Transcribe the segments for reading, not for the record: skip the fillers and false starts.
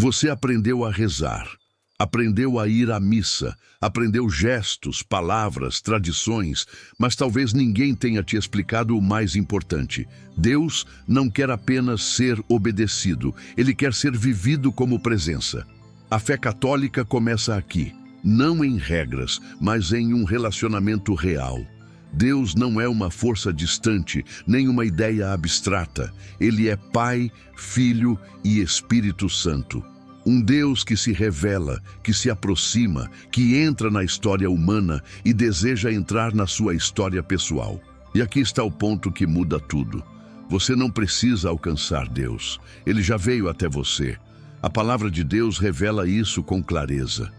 Você aprendeu a rezar, aprendeu a ir à missa, aprendeu gestos, palavras, tradições, mas talvez ninguém tenha te explicado o mais importante. Deus não quer apenas ser obedecido, Ele quer ser vivido como presença. A fé católica começa aqui, não em regras, mas em um relacionamento real. Deus não é uma força distante, nem uma ideia abstrata. Ele é Pai, Filho e Espírito Santo. Um Deus que se revela, que se aproxima, que entra na história humana e deseja entrar na sua história pessoal. E aqui está o ponto que muda tudo. Você não precisa alcançar Deus. Ele já veio até você. A palavra de Deus revela isso com clareza.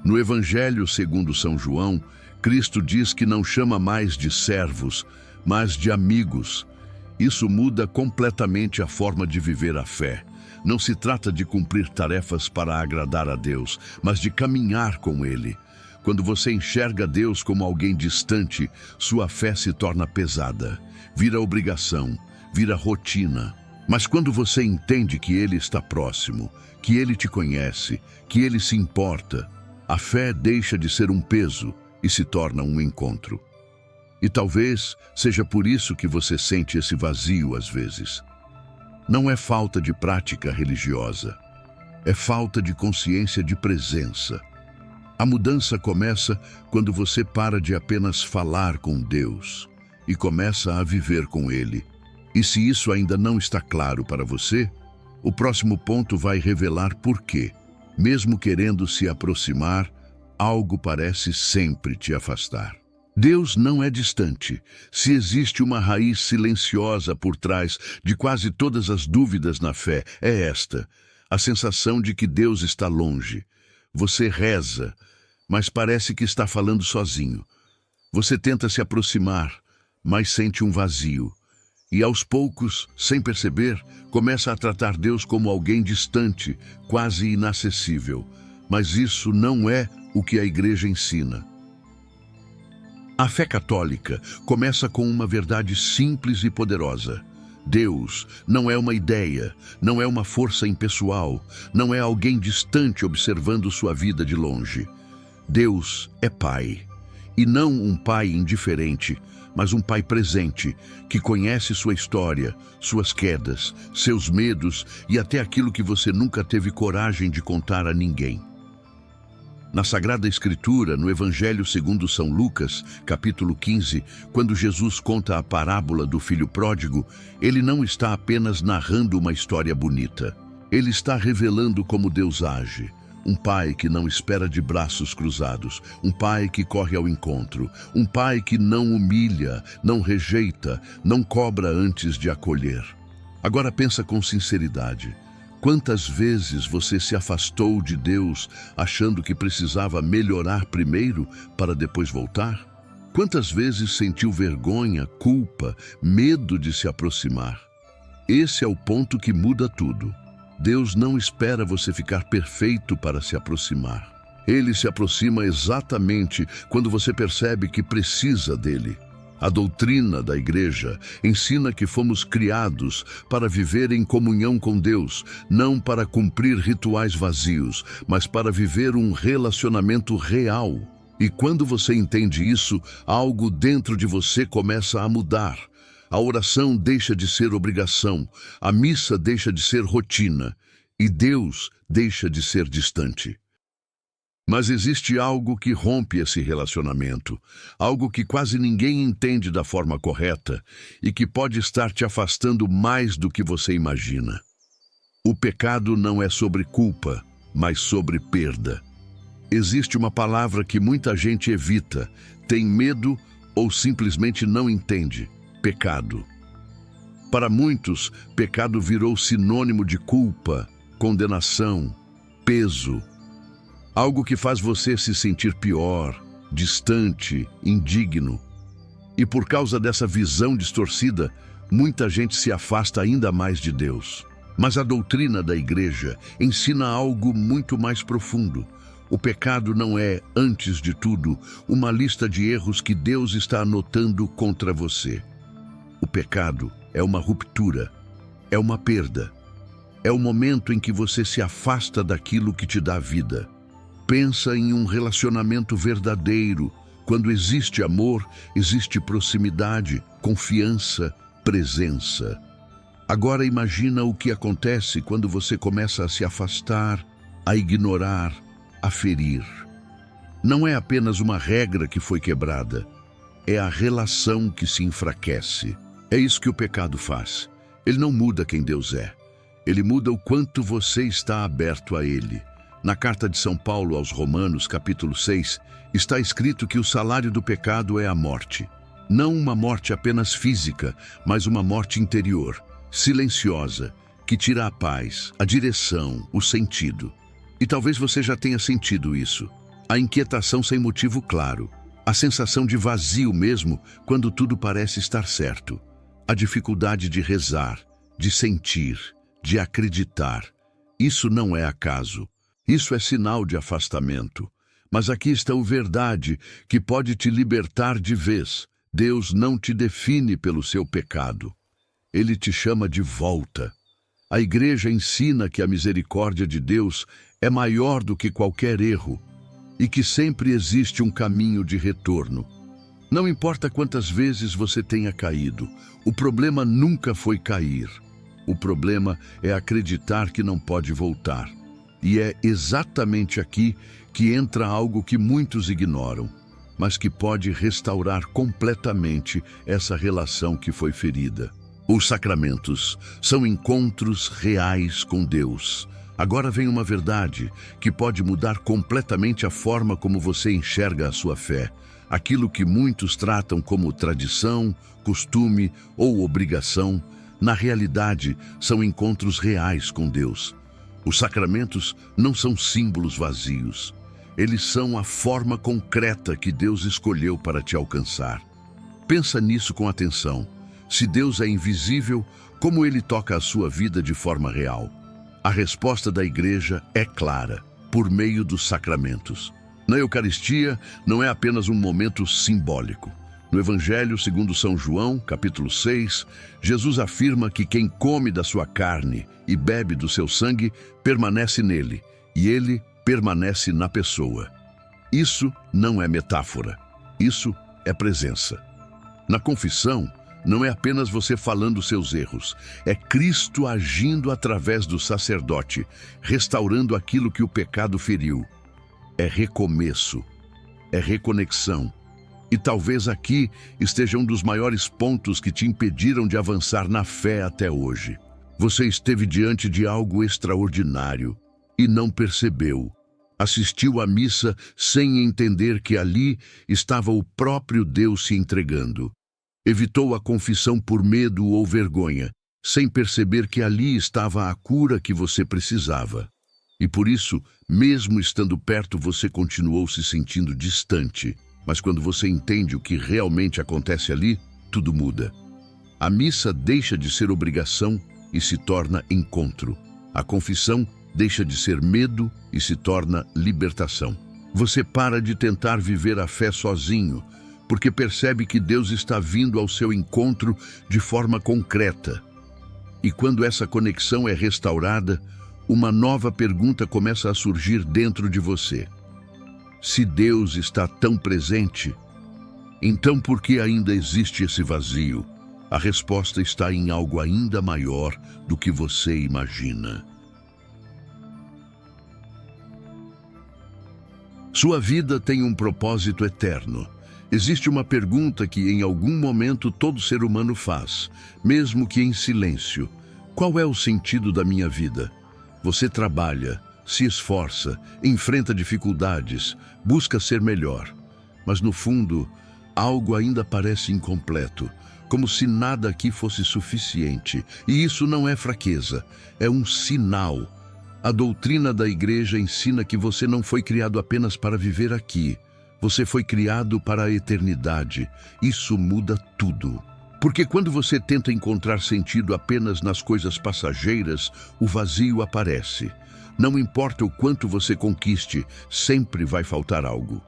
No Evangelho segundo São João, Cristo diz que não chama mais de servos, mas de amigos. Isso muda completamente a forma de viver a fé. Não se trata de cumprir tarefas para agradar a Deus, mas de caminhar com Ele. Quando você enxerga Deus como alguém distante, sua fé se torna pesada, vira obrigação, vira rotina. Mas quando você entende que Ele está próximo, que Ele te conhece, que Ele se importa, a fé deixa de ser um peso e se torna um encontro. E talvez seja por isso que você sente esse vazio às vezes. Não é falta de prática religiosa, é falta de consciência de presença. A mudança começa quando você para de apenas falar com Deus e começa a viver com Ele. E se isso ainda não está claro para você, o próximo ponto vai revelar por quê. Mesmo querendo se aproximar, algo parece sempre te afastar. Deus não é distante. Se existe uma raiz silenciosa por trás de quase todas as dúvidas na fé, é esta: a sensação de que Deus está longe. Você reza, mas parece que está falando sozinho. Você tenta se aproximar, mas sente um vazio. E aos poucos, sem perceber, começa a tratar Deus como alguém distante, quase inacessível. Mas isso não é o que a Igreja ensina. A fé católica começa com uma verdade simples e poderosa. Deus não é uma ideia, não é uma força impessoal, não é alguém distante observando sua vida de longe. Deus é Pai, e não um Pai indiferente, mas um Pai presente, que conhece sua história, suas quedas, seus medos e até aquilo que você nunca teve coragem de contar a ninguém. Na Sagrada Escritura, no Evangelho segundo São Lucas, capítulo 15, quando Jesus conta a parábola do filho pródigo, ele não está apenas narrando uma história bonita. Ele está revelando como Deus age. Um pai que não espera de braços cruzados, um pai que corre ao encontro, um pai que não humilha, não rejeita, não cobra antes de acolher. Agora pensa com sinceridade. Quantas vezes você se afastou de Deus achando que precisava melhorar primeiro para depois voltar? Quantas vezes sentiu vergonha, culpa, medo de se aproximar? Esse é o ponto que muda tudo. Deus não espera você ficar perfeito para se aproximar. Ele se aproxima exatamente quando você percebe que precisa dele. A doutrina da Igreja ensina que fomos criados para viver em comunhão com Deus, não para cumprir rituais vazios, mas para viver um relacionamento real. E quando você entende isso, algo dentro de você começa a mudar. A oração deixa de ser obrigação, a missa deixa de ser rotina, e Deus deixa de ser distante. Mas existe algo que rompe esse relacionamento, algo que quase ninguém entende da forma correta e que pode estar te afastando mais do que você imagina. O pecado não é sobre culpa, mas sobre perda. Existe uma palavra que muita gente evita, tem medo ou simplesmente não entende: pecado. Para muitos, pecado virou sinônimo de culpa, condenação, peso. Algo que faz você se sentir pior, distante, indigno. E por causa dessa visão distorcida, muita gente se afasta ainda mais de Deus. Mas a doutrina da Igreja ensina algo muito mais profundo. O pecado não é, antes de tudo, uma lista de erros que Deus está anotando contra você. O pecado é uma ruptura, é uma perda. É o momento em que você se afasta daquilo que te dá vida. Pensa em um relacionamento verdadeiro. Quando existe amor, existe proximidade, confiança, presença. Agora imagina o que acontece quando você começa a se afastar, a ignorar, a ferir. Não é apenas uma regra que foi quebrada, é a relação que se enfraquece. É isso que o pecado faz. Ele não muda quem Deus é. Ele muda o quanto você está aberto a Ele. Na carta de São Paulo aos Romanos, capítulo 6, está escrito que o salário do pecado é a morte. Não uma morte apenas física, mas uma morte interior, silenciosa, que tira a paz, a direção, o sentido. E talvez você já tenha sentido isso. A inquietação sem motivo claro. A sensação de vazio mesmo quando tudo parece estar certo. A dificuldade de rezar, de sentir, de acreditar. Isso não é acaso. Isso é sinal de afastamento. Mas aqui está a verdade que pode te libertar de vez. Deus não te define pelo seu pecado. Ele te chama de volta. A igreja ensina que a misericórdia de Deus é maior do que qualquer erro e que sempre existe um caminho de retorno. Não importa quantas vezes você tenha caído, o problema nunca foi cair. O problema é acreditar que não pode voltar. E é exatamente aqui que entra algo que muitos ignoram, mas que pode restaurar completamente essa relação que foi ferida. Os sacramentos são encontros reais com Deus. Agora vem uma verdade que pode mudar completamente a forma como você enxerga a sua fé. Aquilo que muitos tratam como tradição, costume ou obrigação, na realidade são encontros reais com Deus. Os sacramentos não são símbolos vazios. Eles são a forma concreta que Deus escolheu para te alcançar. Pensa nisso com atenção. Se Deus é invisível, como Ele toca a sua vida de forma real? A resposta da igreja é clara, por meio dos sacramentos. Na Eucaristia, não é apenas um momento simbólico. No Evangelho segundo São João, capítulo 6, Jesus afirma que quem come da sua carne e bebe do seu sangue permanece nele, e ele permanece na pessoa. Isso não é metáfora, isso é presença. Na confissão, não é apenas você falando seus erros, é Cristo agindo através do sacerdote, restaurando aquilo que o pecado feriu. É recomeço, é reconexão. E talvez aqui esteja um dos maiores pontos que te impediram de avançar na fé até hoje. Você esteve diante de algo extraordinário e não percebeu. Assistiu à missa sem entender que ali estava o próprio Deus se entregando. Evitou a confissão por medo ou vergonha, sem perceber que ali estava a cura que você precisava. E por isso, mesmo estando perto, você continuou se sentindo distante. Mas quando você entende o que realmente acontece ali, tudo muda. A missa deixa de ser obrigação e se torna encontro. A confissão deixa de ser medo e se torna libertação. Você para de tentar viver a fé sozinho, porque percebe que Deus está vindo ao seu encontro de forma concreta. E quando essa conexão é restaurada, uma nova pergunta começa a surgir dentro de você. Se Deus está tão presente, então por que ainda existe esse vazio? A resposta está em algo ainda maior do que você imagina. Sua vida tem um propósito eterno. Existe uma pergunta que em algum momento todo ser humano faz, mesmo que em silêncio. Qual é o sentido da minha vida? Você trabalha, se esforça, enfrenta dificuldades, busca ser melhor. Mas no fundo, algo ainda parece incompleto, como se nada aqui fosse suficiente. E isso não é fraqueza, é um sinal. A doutrina da igreja ensina que você não foi criado apenas para viver aqui. Você foi criado para a eternidade. Isso muda tudo. Porque quando você tenta encontrar sentido apenas nas coisas passageiras, o vazio aparece. Não importa o quanto você conquiste, sempre vai faltar algo.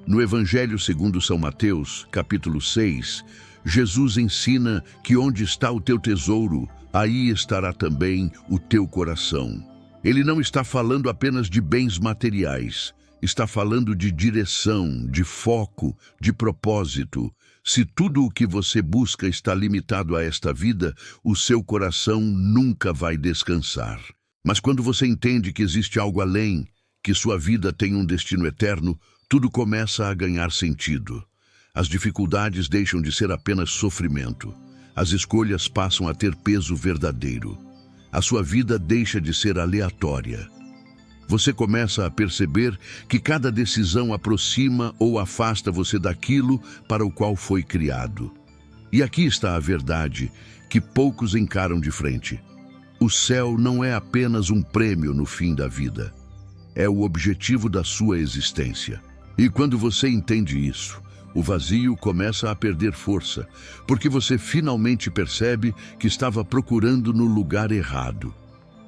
No Evangelho segundo São Mateus, capítulo 6, Jesus ensina que onde está o teu tesouro, aí estará também o teu coração. Ele não está falando apenas de bens materiais, está falando de direção, de foco, de propósito. Se tudo o que você busca está limitado a esta vida, o seu coração nunca vai descansar. Mas quando você entende que existe algo além, que sua vida tem um destino eterno, tudo começa a ganhar sentido. As dificuldades deixam de ser apenas sofrimento. As escolhas passam a ter peso verdadeiro. A sua vida deixa de ser aleatória. Você começa a perceber que cada decisão aproxima ou afasta você daquilo para o qual foi criado. E aqui está a verdade que poucos encaram de frente. O céu não é apenas um prêmio no fim da vida. É o objetivo da sua existência. E quando você entende isso, o vazio começa a perder força, porque você finalmente percebe que estava procurando no lugar errado.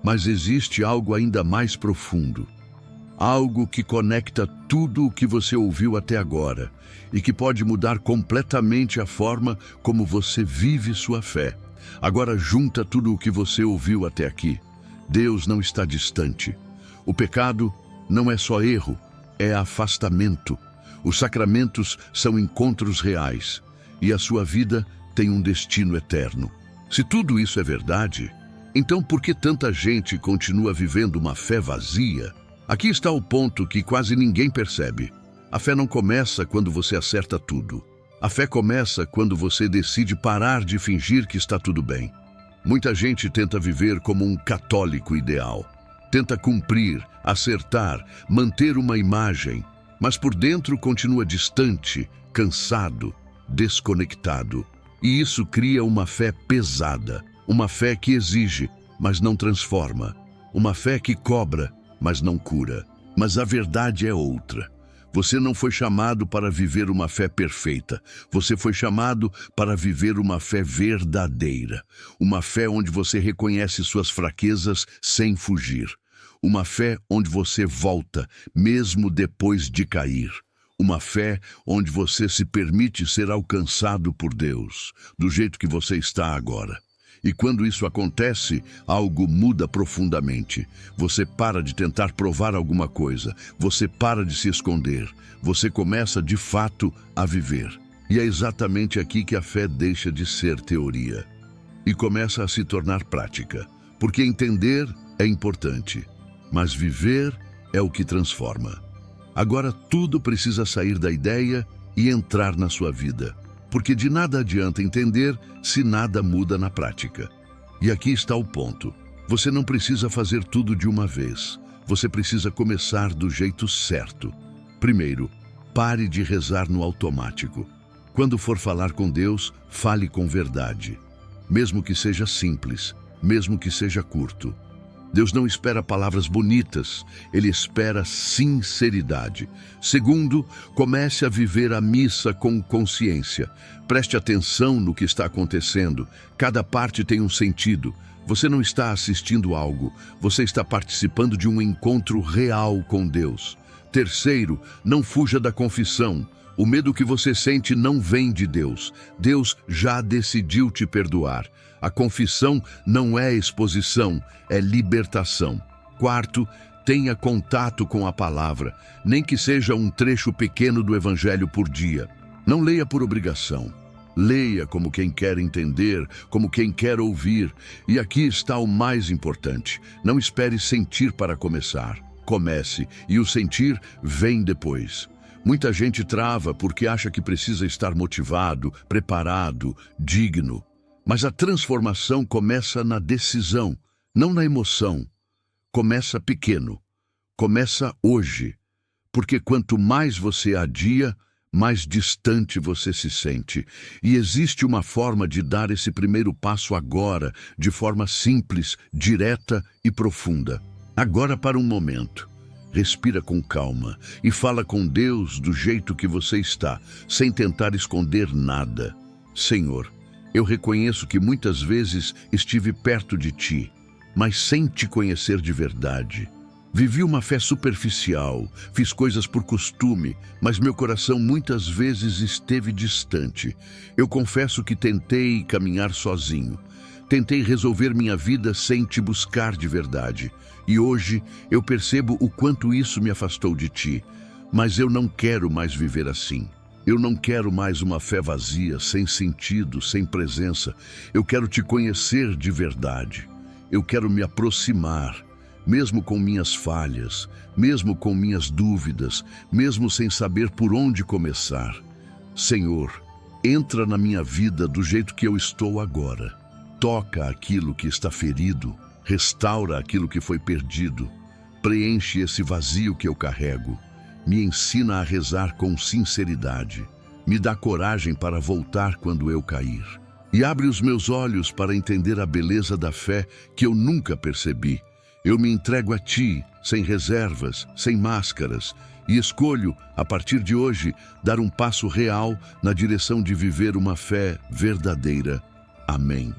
Mas existe algo ainda mais profundo. Algo que conecta tudo o que você ouviu até agora e que pode mudar completamente a forma como você vive sua fé. Agora junta tudo o que você ouviu até aqui. Deus não está distante. O pecado não é só erro, é afastamento. Os sacramentos são encontros reais e a sua vida tem um destino eterno. Se tudo isso é verdade, então por que tanta gente continua vivendo uma fé vazia? Aqui está o ponto que quase ninguém percebe. A fé não começa quando você acerta tudo. A fé começa quando você decide parar de fingir que está tudo bem. Muita gente tenta viver como um católico ideal. Tenta cumprir, acertar, manter uma imagem, mas por dentro continua distante, cansado, desconectado. E isso cria uma fé pesada, uma fé que exige, mas não transforma, uma fé que cobra, mas não cura. Mas a verdade é outra. Você não foi chamado para viver uma fé perfeita. Você foi chamado para viver uma fé verdadeira. Uma fé onde você reconhece suas fraquezas sem fugir. Uma fé onde você volta, mesmo depois de cair. Uma fé onde você se permite ser alcançado por Deus, do jeito que você está agora. E quando isso acontece, algo muda profundamente. Você para de tentar provar alguma coisa. Você para de se esconder. Você começa, de fato, a viver. E é exatamente aqui que a fé deixa de ser teoria e começa a se tornar prática. Porque entender é importante, mas viver é o que transforma. Agora tudo precisa sair da ideia e entrar na sua vida. Porque de nada adianta entender se nada muda na prática. E aqui está o ponto. Você não precisa fazer tudo de uma vez. Você precisa começar do jeito certo. Primeiro, pare de rezar no automático. Quando for falar com Deus, fale com verdade. Mesmo que seja simples, mesmo que seja curto. Deus não espera palavras bonitas, Ele espera sinceridade. Segundo, comece a viver a missa com consciência. Preste atenção no que está acontecendo. Cada parte tem um sentido. Você não está assistindo algo, você está participando de um encontro real com Deus. Terceiro, não fuja da confissão. O medo que você sente não vem de Deus. Deus já decidiu te perdoar. A confissão não é exposição, é libertação. Quarto, tenha contato com a palavra, nem que seja um trecho pequeno do Evangelho por dia. Não leia por obrigação. Leia como quem quer entender, como quem quer ouvir. E aqui está o mais importante. Não espere sentir para começar. Comece, e o sentir vem depois. Muita gente trava porque acha que precisa estar motivado, preparado, digno. Mas a transformação começa na decisão, não na emoção. Começa pequeno. Começa hoje. Porque quanto mais você adia, mais distante você se sente. E existe uma forma de dar esse primeiro passo agora, de forma simples, direta e profunda. Agora para um momento. Respira com calma e fala com Deus do jeito que você está, sem tentar esconder nada. Senhor, eu reconheço que muitas vezes estive perto de Ti, mas sem Te conhecer de verdade. Vivi uma fé superficial, fiz coisas por costume, mas meu coração muitas vezes esteve distante. Eu confesso que tentei caminhar sozinho. Tentei resolver minha vida sem te buscar de verdade. E hoje eu percebo o quanto isso me afastou de ti. Mas eu não quero mais viver assim. Eu não quero mais uma fé vazia, sem sentido, sem presença. Eu quero te conhecer de verdade. Eu quero me aproximar, mesmo com minhas falhas, mesmo com minhas dúvidas, mesmo sem saber por onde começar. Senhor, entra na minha vida do jeito que eu estou agora. Toca aquilo que está ferido, restaura aquilo que foi perdido, preenche esse vazio que eu carrego. Me ensina a rezar com sinceridade. Me dá coragem para voltar quando eu cair. E abre os meus olhos para entender a beleza da fé que eu nunca percebi. Eu me entrego a ti, sem reservas, sem máscaras, e escolho, a partir de hoje, dar um passo real na direção de viver uma fé verdadeira. Amém.